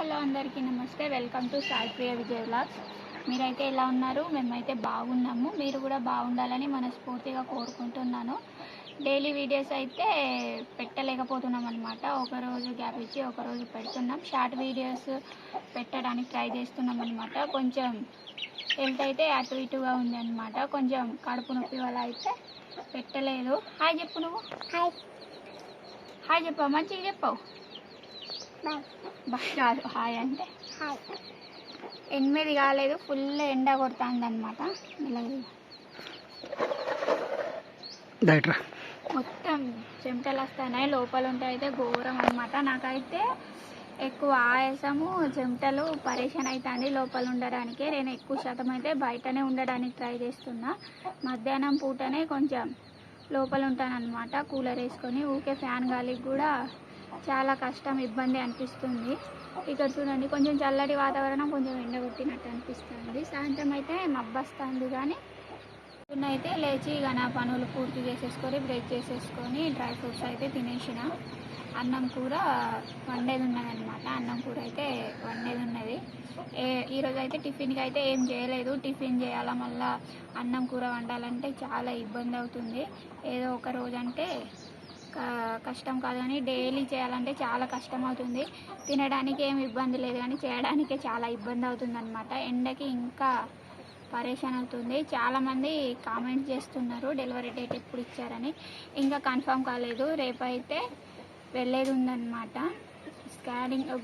Hello అందరికీ నమస్తే. Welcome to Sai Priya Vijay vlogs. మీరైతే ఎలా ఉన్నారు? మేమైతే బాగున్నాము. మీరు కూడా బాగుండాలని మనస్ఫూర్తిగా కోరుకుంటున్నాను. డైలీ వీడియోస్ అయితే పెట్టలేకపోతున్నాం అనమాట. ఒకరోజు గ్యాప్ ఇచ్చి ఒకరోజు పెడుతున్నాం. షార్ట్ వీడియోస్ పెట్టడానికి ట్రై చేస్తున్నాం అనమాట. కొంచెం హెల్త్ అయితే అటు ఇటుగా ఉంది అనమాట. కొంచెం కడుపు నొప్పి వల్ల అయితే పెట్టలేదు. హాయ్ చెప్పు, నువ్వు హాయ్ చెప్పావు, మంచిగా చెప్పావు. కాదు హాయ్ అంటే 8 కాలేదు, ఫుల్ ఎండ కొడుతుంది అనమాట. మొత్తం చెమటలు వస్తున్నాయి, లోపల ఉంటే అయితే ఘోరం అనమాట. నాకైతే ఎక్కువ ఆయాసము, చెమటలు పరేషాన్ అవుతుంది లోపల ఉండడానికి. నేను ఎక్కువ శాతం అయితే బయటనే ఉండడానికి ట్రై చేస్తున్నా. మధ్యాహ్నం పూటనే కొంచెం లోపల ఉంటాను అనమాట, కూలర్ వేసుకొని. ఊకే ఫ్యాన్ గాలికి కూడా చాలా కష్టం, ఇబ్బంది అనిపిస్తుంది. ఇక్కడ చూడండి, కొంచెం చల్లటి వాతావరణం, కొంచెం ఎండ కొట్టినట్టు అనిపిస్తుంది. సాయంత్రం అయితే మబ్బొస్తుంది, కానీ అయితే లేచి ఇక నా పనులు పూర్తి చేసేసుకొని బ్రేక్ చేసేసుకొని డ్రై ఫ్రూట్స్ అయితే తినేసిన. అన్నం కూర వండేది ఉన్నదనమాట. అన్నం కూర అయితే వండేది ఉన్నది. ఈరోజు అయితే టిఫిన్కి అయితే ఏం చేయలేదు. టిఫిన్ చేయాలా, మళ్ళీ అన్నం కూర వండాలంటే చాలా ఇబ్బంది అవుతుంది. ఏదో ఒక రోజు అంటే కష్టం కాదు, కానీ డైలీ చేయాలంటే చాలా కష్టం అవుతుంది. తినడానికి ఏమి ఇబ్బంది లేదు, కానీ చేయడానికే చాలా ఇబ్బంది అవుతుంది అనమాట. ఎండకి ఇంకా పరేషాన్ అవుతుంది. చాలామంది కామెంట్స్ చేస్తున్నారు డెలివరీ డేట్ ఎప్పుడు ఇచ్చారని. ఇంకా కన్ఫర్మ్ కాలేదు. రేపైతే వెళ్ళేది ఉందన్నమాట.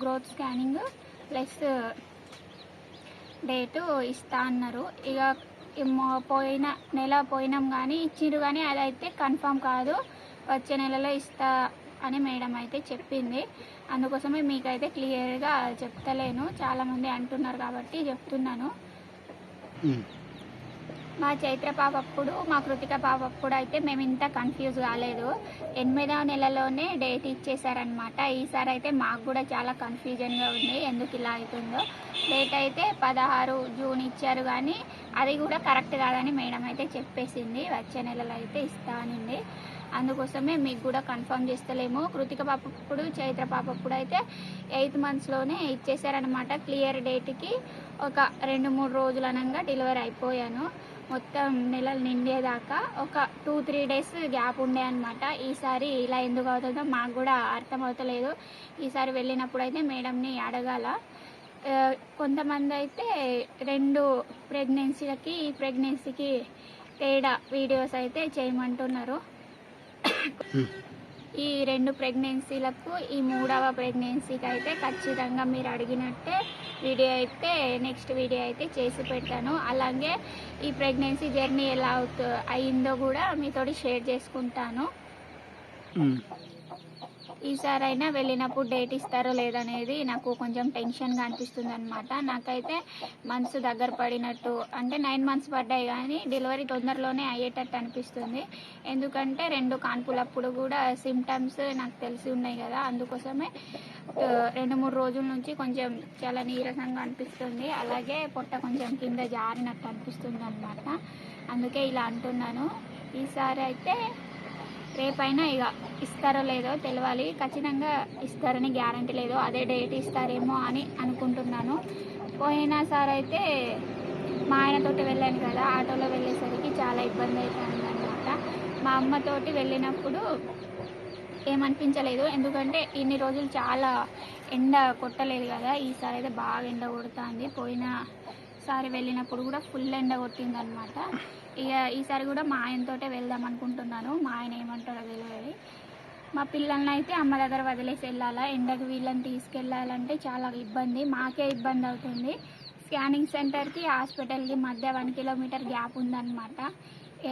గ్రోత్ స్కానింగ్ ప్లస్ డేటు ఇస్తా అన్నారు. ఇక పోయిన నెల పోయినాం కానీ ఇచ్చిరు, కానీ అదైతే కన్ఫర్మ్ కాదు. వచ్చే నెలలో ఇస్తా అని మేడం అయితే చెప్పింది. అందుకోసమే మీకైతే క్లియర్గా చెప్తలేను, చాలామంది అంటున్నారు కాబట్టి చెప్తున్నాను. మా చైత్ర పాప అప్పుడు, మా కృతిక పాప అప్పుడు అయితే మేము ఇంత కన్ఫ్యూజ్ కాలేదు. 8వ నెలలోనే డేట్ ఇచ్చేసారనమాట. ఈసారి అయితే మాకు కూడా చాలా కన్ఫ్యూజన్గా ఉంది, ఎందుకు ఇలా అవుతుందో. డేట్ అయితే 16 జూన్ ఇచ్చారు, కానీ అది కూడా కరెక్ట్ కాదని మేడం అయితే చెప్పేసింది. వచ్చే నెలలో అయితే ఇస్తా అనింది. అందుకోసమే మీకు కూడా కన్ఫర్మ్ చేస్తలేము. కృతిక పాప అప్పుడు, చైత్ర పాప అప్పుడు అయితే 8 మంత్స్లోనే ఇచ్చేసారనమాట. క్లియర్ డేట్కి ఒక 2-3 రోజులు అనగా డెలివరీ అయిపోయాను. మొత్తం నెలలు నిండేదాకా ఒక 2-3 డేస్ గ్యాప్ ఉండే అనమాట. ఈసారి ఇలా ఎందుకు అవుతుందో మాకు కూడా అర్థం అవుతలేదు. ఈసారి వెళ్ళినప్పుడు అయితే మేడంని అడగాల. కొంతమంది అయితే 2 ప్రెగ్నెన్సీలకి ఈ ప్రెగ్నెన్సీకి తేడా వీడియోస్ అయితే చేయమంటున్నారు. ఈ 2 ప్రెగ్నెన్సీలకు, ఈ 3వ ప్రెగ్నెన్సీకి అయితే ఖచ్చితంగా మీరు అడిగినట్టే వీడియో అయితే నెక్స్ట్ వీడియో అయితే చేసి పెడతాను. అలాగే ఈ ప్రెగ్నెన్సీ జర్నీ ఎలా అయిందో కూడా మీతోటి షేర్ చేసుకుంటాను. ఈసారైనా వెళ్ళినప్పుడు డేట్ ఇస్తారో లేదనేది నాకు కొంచెం టెన్షన్గా అనిపిస్తుంది అనమాట. నాకైతే మంత్స్ దగ్గర పడినట్టు, అంటే 9 మంత్స్ పడ్డాయి, కానీ డెలివరీ తొందరలోనే అయ్యేటట్టు అనిపిస్తుంది. ఎందుకంటే 2 కాన్పులప్పుడు కూడా సిమ్టమ్స్ నాకు తెలిసి ఉన్నాయి కదా. అందుకోసమే 2-3 రోజుల నుంచి కొంచెం చాలా నీరసంగా అనిపిస్తుంది. అలాగే పొట్ట కొంచెం కింద జారినట్టు అనిపిస్తుంది అనమాట. అందుకే ఇలా అంటున్నాను. ఈసారి అయితే రేపైనా ఇక ఇస్తారో లేదో తెలియాలి. ఖచ్చితంగా ఇస్తారని గ్యారంటీ లేదు, అదే డేట్ ఇస్తారేమో అని అనుకుంటున్నాను. పోయినసారి అయితే మా ఆయనతోటి వెళ్ళాను కదా, ఆటోలో వెళ్ళేసరికి చాలా ఇబ్బంది అవుతుంది అనమాట. మా అమ్మతోటి వెళ్ళినప్పుడు ఏమనిపించలేదు, ఎందుకంటే ఇన్ని రోజులు చాలా ఎండ కొట్టలేదు కదా. ఈసారి అయితే బాగా ఎండ కొడుతుంది. పోయినసారి వెళ్ళినప్పుడు కూడా ఫుల్ ఎండ కొట్టింది అనమాట. ఇక ఈసారి కూడా మా ఆయనతోటే వెళ్దాం అనుకుంటున్నాను. మా ఆయన ఏమంటారో తెలియదు. మా పిల్లల్ని అయితే అమ్మ దగ్గర వదిలేసి వెళ్ళాలా, ఎండకు వీళ్ళని తీసుకెళ్ళాలంటే చాలా ఇబ్బంది, మాకే ఇబ్బంది అవుతుంది. స్కానింగ్ సెంటర్కి హాస్పిటల్కి మధ్య 1 కిలోమీటర్ గ్యాప్ ఉందన్నమాట.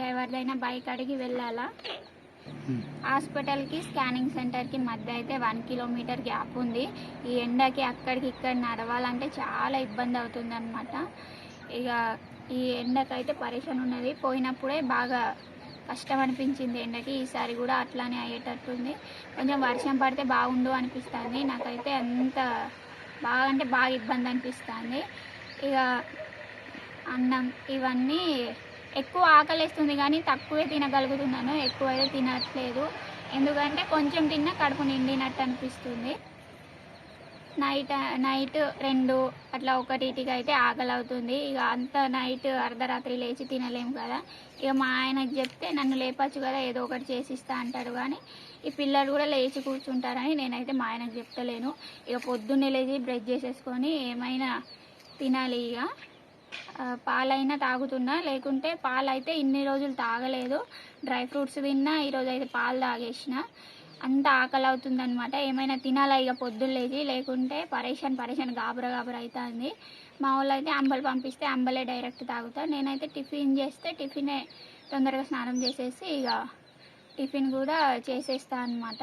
ఎవరిదైనా బైక్ అడిగి వెళ్ళాలా. హాస్పిటల్కి స్కానింగ్ సెంటర్కి మధ్య అయితే 1 కిలోమీటర్ గ్యాప్ ఉంది. ఈ ఎండకి అక్కడికి ఇక్కడ నడవాలంటే చాలా ఇబ్బంది అవుతుంది అనమాట. ఇక ఈ ఎండకైతే పరేషాన్ ఉన్నది. పోయినప్పుడే బాగా కష్టం అనిపించింది ఎండకి, ఈసారి కూడా అట్లానే అయ్యేటట్టుంది. కొంచెం వర్షం పడితే బాగుండు అనిపిస్తుంది. నాకైతే అంత బాగా అంటే బాగా ఇబ్బంది అనిపిస్తుంది. ఇక అన్నం ఇవన్నీ ఎక్కువ ఆకలిస్తుంది, కానీ తక్కువే తినగలుగుతున్నాను, ఎక్కువ అయితే తినట్లేదు. ఎందుకంటే కొంచెం తిన్నా కడుపు నిండినట్టు అనిపిస్తుంది. నైట్ నైట్ 2 అట్లా 1కి అయితే ఆకలి అవుతుంది. ఇక అంత నైట్ అర్ధరాత్రి లేచి తినలేము కదా. ఇక మా ఆయనకు చెప్తే నన్ను లేపచ్చు కదా, ఏదో ఒకటి చేసిస్తా అంటాడు. కానీ ఈ పిల్లలు కూడా లేచి కూర్చుంటారని నేనైతే మా ఆయనకు చెప్తలేను. ఇక పొద్దున్నే లేచి బ్రష్ చేసేసుకొని ఏమైనా తినాలి. ఇక పాలైనా తాగుతున్నా, లేకుంటే పాలు అయితే ఇన్ని రోజులు తాగలేదు. డ్రై ఫ్రూట్స్ తిన్నా, ఈరోజు అయితే పాలు తాగేసిన. అంత ఆకలి అవుతుంది అనమాట. ఏమైనా తినాలా ఇక పొద్దున్న లేచి, లేకుంటే పరేషాన్ గాబరా అవుతుంది. మా వాళ్ళు అయితే అంబలు పంపిస్తే అంబలే డైరెక్ట్ తాగుతా. నేనైతే టిఫిన్ చేస్తే టిఫినే తొందరగా స్నానం చేసేసి ఇక టిఫిన్ కూడా చేసేస్తా అనమాట.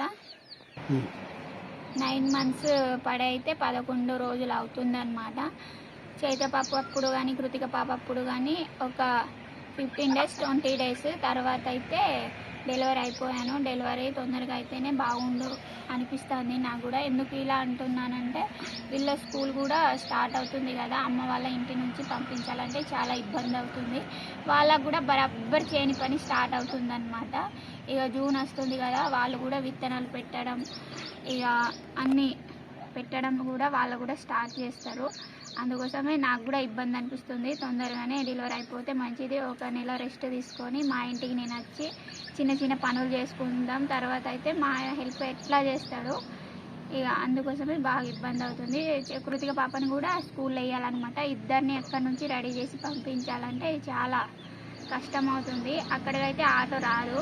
9 months పడైతే 11 రోజులు అవుతుందన్నమాట. చైత్ర పాప అప్పుడు కానీ కృతిక పాప అప్పుడు కానీ ఒక 15 days 20 days తర్వాత అయితే డెలివరీ అయిపోయాను. డెలివరీ తొందరగా అయితేనే బాగుండు అనిపిస్తుంది నాకు కూడా. ఎందుకు ఇలా అంటున్నానంటే వీళ్ళ స్కూల్ కూడా స్టార్ట్ అవుతుంది కదా, అమ్మ వాళ్ళ ఇంటి నుంచి పంపించాలంటే చాలా ఇబ్బంది అవుతుంది. వాళ్ళకు కూడా బరాబర్ చేయని పని స్టార్ట్ అవుతుంది అనమాట. ఇక జూన్ వస్తుంది కదా, వాళ్ళు కూడా విత్తనాలు పెట్టడం, ఇక అన్నీ పెట్టడం కూడా వాళ్ళు కూడా స్టార్ట్ చేస్తారు. అందుకోసమే నాకు కూడా ఇబ్బంది అనిపిస్తుంది. తొందరగానే డెలివరీ అయిపోతే మంచిది. 1 నెల రెస్ట్ తీసుకొని మా ఇంటికి నేను వచ్చి చిన్న పనులు చేసుకుందాం. తర్వాత అయితే మా హెల్ప్ ఎట్లా చేస్తాడు. ఇక అందుకోసమే బాగా ఇబ్బంది అవుతుంది. కృతిక పాపని కూడా స్కూల్లో వేయాలన్నమాట. ఇద్దరిని ఎక్కడి నుంచి రెడీ చేసి పంపించాలంటే చాలా కష్టం అవుతుంది. అక్కడికైతే ఆటో రాదు,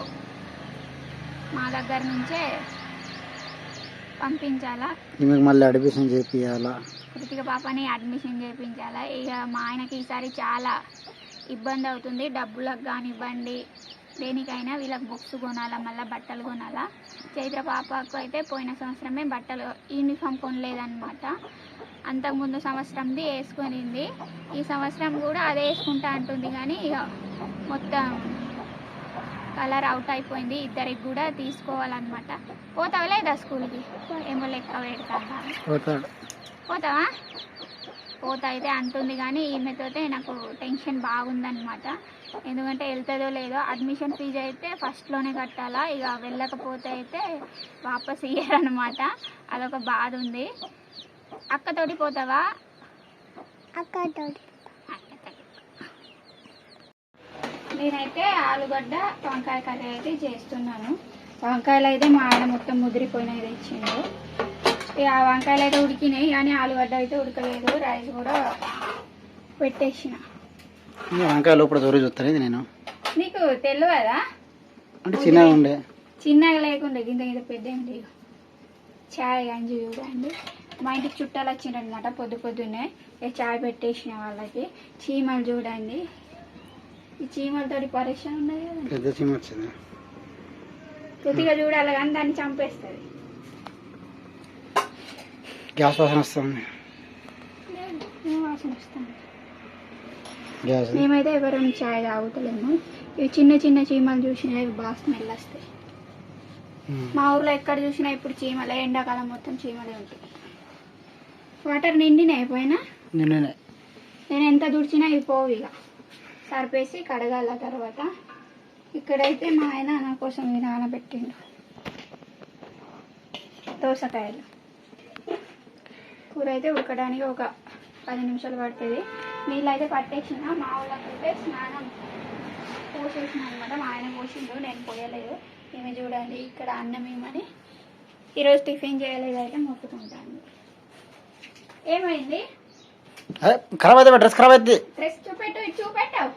మా దగ్గర నుంచే పంపించాలా. మళ్ళీ అడ్మిషన్ చేయించాలా, కృతిక పాపని అడ్మిషన్ చేయించాలా. ఇక మా ఆయనకి ఈసారి చాలా ఇబ్బంది అవుతుంది. డబ్బులకు కానివ్వండి, దేనికైనా వీళ్ళకి బుక్స్ కొనాలా, మళ్ళీ బట్టలు కొనాలా. చైత్ర పాపకు అయితే పోయిన సంవత్సరమే బట్టలు యూనిఫామ్ కొనలేదన్నమాట. అంతకుముందు సంవత్సరంది వేసుకునింది. ఈ సంవత్సరం కూడా అదే వేసుకుంటా అంటుంది. కానీ ఇక మొత్తం కలర్ అవుట్ అయిపోయింది. ఇద్దరికి కూడా తీసుకోవాలన్నమాట. పోతావా లేదా స్కూల్కి? ఏమో లెక్క పెడతా. పోతావా? పోతా అయితే అంటుంది. కానీ ఈమెతోటే నాకు టెన్షన్ బాగుందన్నమాట. ఎందుకంటే వెళ్తుందో లేదో. అడ్మిషన్ ఫీజు అయితే ఫస్ట్లోనే కట్టాలా, ఇక వెళ్ళకపోతే అయితే వాపస్ ఇయ్యారనమాట. అదొక బాధ ఉంది. అక్కతోటి పోతావా? అక్కతోటి. నేనైతే ఆలుగడ్డ వంకాయ కర్రీ అయితే చేస్తున్నాను. వంకాయలు అయితే మా ఆయన మొత్తం ముదిరిపోయినవి తెచ్చిండు. ఇక ఆ వంకాయలు అయితే ఉడికినాయి, కానీ ఆలుగడ్డ అయితే ఉడకలేదు. రైస్ కూడా పెట్టేసిన. వంకాయ లోపల దూరం చూస్తాను నేను. నీకు తెలియదా? అంటే చిన్నగా ఉండే, చిన్నగా లేకుండే గింత పెద్ద ఏంటి. చాయ్ గంజి చూడండి. మా ఇంటికి చుట్టాలు వచ్చిండనమాట పొద్దున్నే. చాయ్ పెట్టేసిన వాళ్ళకి. చీమలు చూడండి, ఈ చీమలతోటి పరేషాన్ ఉన్నది కదా. పెద్ద చీమ వచ్చింది. కొద్దిగా చూడాలి కానీ దాన్ని చంపేస్తుంది. గ్యాస్ వాసన వస్తుంది. వాసన వస్తుంది. మేమైతే ఎవరైనా చాయ్ తాగుతలేము. ఇవి చిన్న చీమలు చూసినా ఇవి బాగా స్మెల్ వస్తాయి. మా ఊర్లో ఎక్కడ చూసినా ఇప్పుడు చీమలే. ఎండాకాలం మొత్తం చీమలే ఉంటాయి. వాటర్ నిండినాయి అయిపోయినా. నేను ఎంత దుడిచినా ఇవి పోవు. ఇక సరిపేసి కడగాల. తర్వాత ఇక్కడైతే మా ఆయన నా కోసం ఇవి నానబెట్టిండు. దోసకాయలు కూర అయితే ఉడకడానికి ఒక 10 నిమిషాలు పడుతుంది. నీళ్ళు అయితే పట్టేసిన. మా వాళ్ళకైతే స్నానం పోసేసిన అనమాట. మా ఆయన పోసిండు, నేను పోయలేదు. ఏమి చూడండి ఇక్కడ అన్నం ఏమని ఈరోజు టిఫిన్ చేయలేదు అయితే మొక్కుకుంటాను. ఏమైంది? ఖరాబ్ అయితే డ్రెస్ ఖరాబ్ అయితే. డ్రెస్ చూపెట్టావు.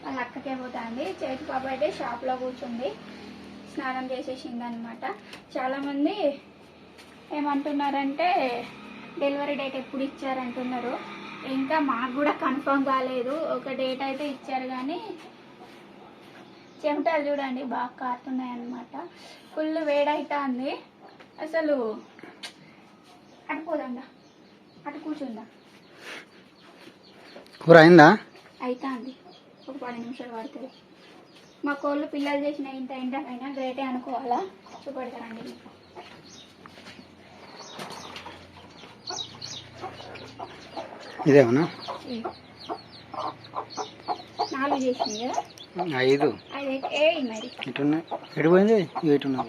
వాళ్ళ అక్కకే పోతుంది. చేతి పాప అయితే షాప్లో కూర్చుంది, స్నానం చేసేసింది అనమాట. చాలామంది ఏమంటున్నారంటే డెలివరీ డేట్ ఎప్పుడు ఇచ్చారంటున్నారు. ఇంకా మాకు కూడా కన్ఫర్మ్ కాలేదు. ఒక డేట్ అయితే ఇచ్చారు, కానీ చెమటలు చూడండి బాగా కారుతున్నాయి అన్నమాట. ఫుల్ వేడైతుంది అసలు. అటుపోదా, అటు కూర్చుందా. కూర అయిందా? అవుతుంది. ఒక 10 నిమిషాలు పడుతుంది. మా కోళ్ళు పిల్లలు చేసిన ఇంత ఎండకైనా గ్రేటే అనుకోవాలా. చూపెడతారండి మీకు. ఇదేమన్నా 4 చేసినాయి కదా. 5 మరి ఇటున్నాయి. ఎడిపోయింది. ఇటున్నా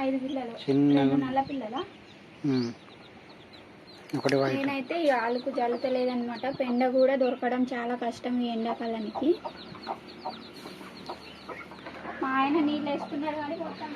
5 పిల్లలు. చిన్న నల్ల పిల్లలా. ఒకటి వైట్. నేనైతే ఈ ఆలుకు జల్లుతలేదనమాట. పెండ కూడా దొరకడం చాలా కష్టం ఈ ఎండాకాలానికి. మా ఆయన నీళ్ళు వేస్తున్నారు కానీ మొత్తం